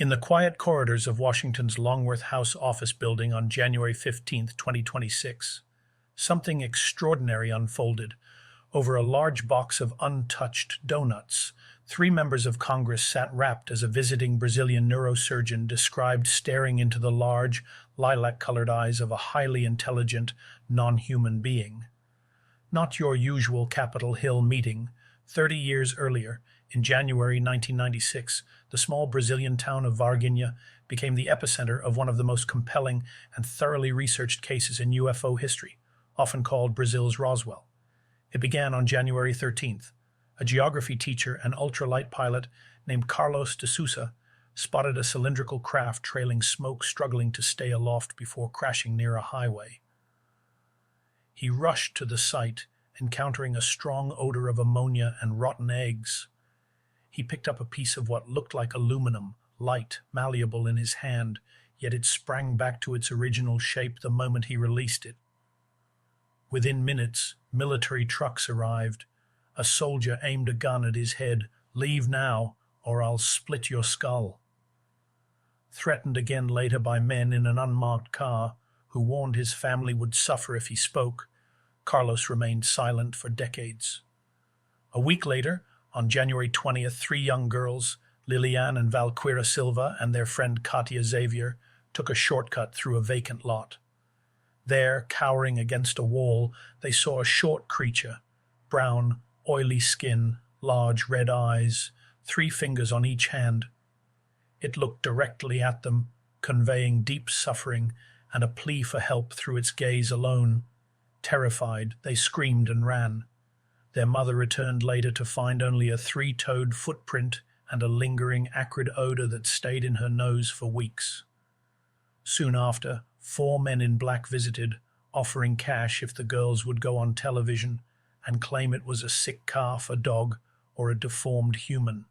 In the quiet corridors of Washington's Longworth House office building on January 15, 2026, something extraordinary unfolded. Over a large box of untouched donuts, three members of Congress sat rapt as a visiting Brazilian neurosurgeon described staring into the large, lilac-colored eyes of a highly intelligent, non-human being. Not your usual Capitol Hill meeting. 30 years earlier, in January 1996, the small Brazilian town of Varginha became the epicenter of one of the most compelling and thoroughly researched cases in UFO history, often called Brazil's Roswell. It began on January 13th. A geography teacher and ultralight pilot named Carlos de Sousa spotted a cylindrical craft trailing smoke struggling to stay aloft before crashing near a highway. He rushed to the site, encountering a strong odor of ammonia and rotten eggs. He picked up a piece of what looked like aluminum, light, malleable in his hand, yet it sprang back to its original shape the moment he released it. Within minutes, military trucks arrived. A soldier aimed a gun at his head. "Leave now, or I'll split your skull." Threatened again later by men in an unmarked car, who warned his family would suffer if he spoke, Carlos remained silent for decades. A week later, on January 20th, three young girls, Liliane and Valquira Silva and their friend Katia Xavier, took a shortcut through a vacant lot. There, cowering against a wall, they saw a short creature, brown, oily skin, large red eyes, 3 fingers on each hand. It looked directly at them, conveying deep suffering and a plea for help through its gaze alone. Terrified, they screamed and ran. Their mother returned later to find only a 3-toed footprint and a lingering acrid odor that stayed in her nose for weeks. Soon after, 4 men in black visited, offering cash if the girls would go on television and claim it was a sick calf, a dog, or a deformed human.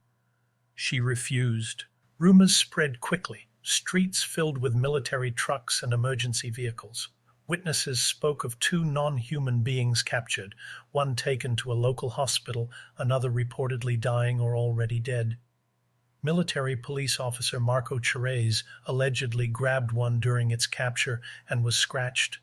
She refused. Rumors spread quickly, streets filled with military trucks and emergency vehicles. Witnesses spoke of 2 non-human beings captured, one taken to a local hospital, another reportedly dying or already dead. Military police officer Marco Cherez allegedly grabbed one during its capture and was scratched.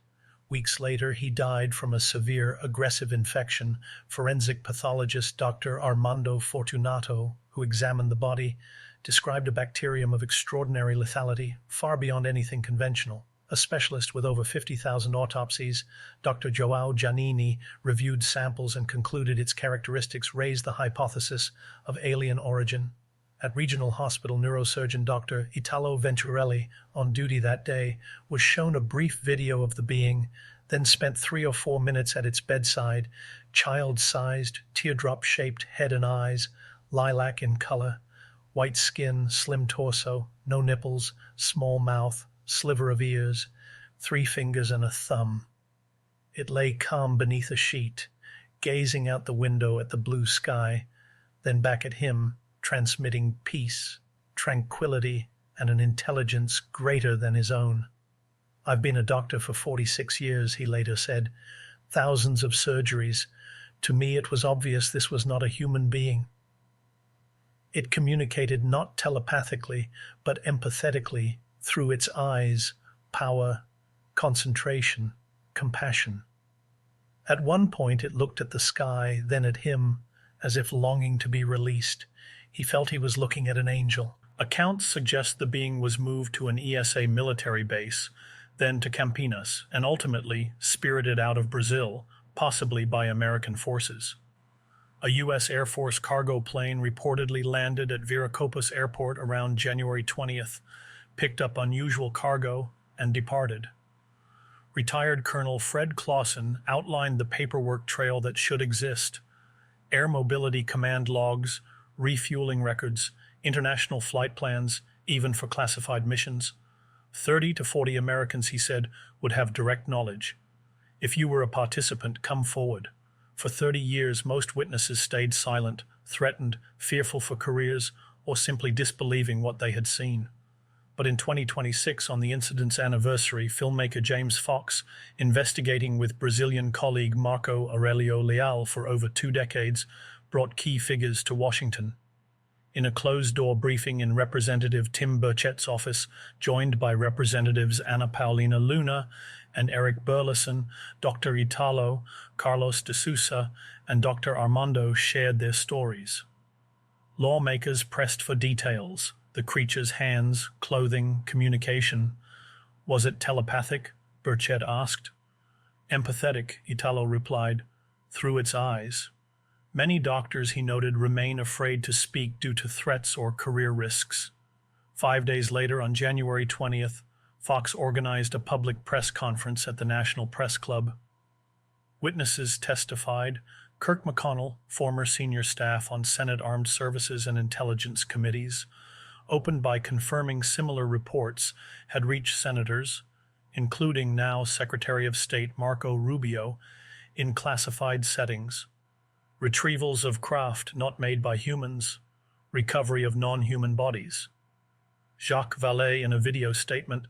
Weeks later, he died from a severe aggressive infection. Forensic pathologist Dr. Armando Fortunato, who examined the body, described a bacterium of extraordinary lethality, far beyond anything conventional. A specialist with over 50,000 autopsies, Dr. João Giannini, reviewed samples and concluded its characteristics raised the hypothesis of alien origin. At Regional Hospital neurosurgeon Dr. Italo Venturelli, on duty that day, was shown a brief video of the being, then spent 3 or 4 minutes at its bedside, child-sized, teardrop-shaped head and eyes, lilac in color, white skin, slim torso, no nipples, small mouth, sliver of ears, 3 fingers and a thumb. It lay calm beneath a sheet, gazing out the window at the blue sky, then back at him, transmitting peace, tranquility, and an intelligence greater than his own. "I've been a doctor for 46 years, he later said. "Thousands of surgeries. To me it was obvious this was not a human being. It communicated not telepathically, but empathetically, through its eyes, power, concentration, compassion. At one point it looked at the sky, then at him, as if longing to be released. He felt he was looking at an angel." Accounts suggest the being was moved to an ESA military base, then to Campinas, and ultimately spirited out of Brazil, possibly by American forces. A U.S. Air Force cargo plane reportedly landed at Viracopos Airport around January 20th, picked up unusual cargo, and departed. Retired Colonel Fred Clausen outlined the paperwork trail that should exist: air mobility command logs, refueling records, international flight plans, even for classified missions. 30 to 40 Americans, he said, would have direct knowledge. If you were a participant, come forward. For 30 years, most witnesses stayed silent, threatened, fearful for careers, or simply disbelieving what they had seen. But in 2026, on the incident's anniversary, filmmaker James Fox, investigating with Brazilian colleague Marco Aurelio Leal for over 2 decades, brought key figures to Washington. in a closed-door briefing in Representative Tim Burchett's office, joined by Representatives Anna Paulina Luna and Eric Burleson, Dr. Italo, Carlos de Sousa, and Dr. Armando shared their stories. Lawmakers pressed for details: the creature's hands, clothing, communication. Was it telepathic? Burchett asked. Empathetic, Italo replied, through its eyes. Many doctors, he noted, remain afraid to speak due to threats or career risks. 5 days later, on January 20th, Fox organized a public press conference at the National Press Club. Witnesses testified. Kirk McConnell, former senior staff on Senate Armed Services and Intelligence Committees, opened by confirming similar reports had reached senators, including now Secretary of State Marco Rubio, in classified settings. Retrievals of craft not made by humans, recovery of non-human bodies. Jacques Vallée, in a video statement,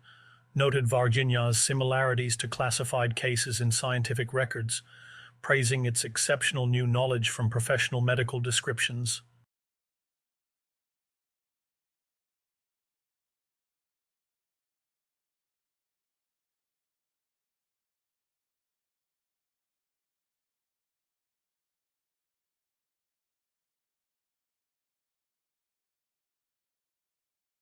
noted Varginha's similarities to classified cases in scientific records, praising its exceptional new knowledge from professional medical descriptions.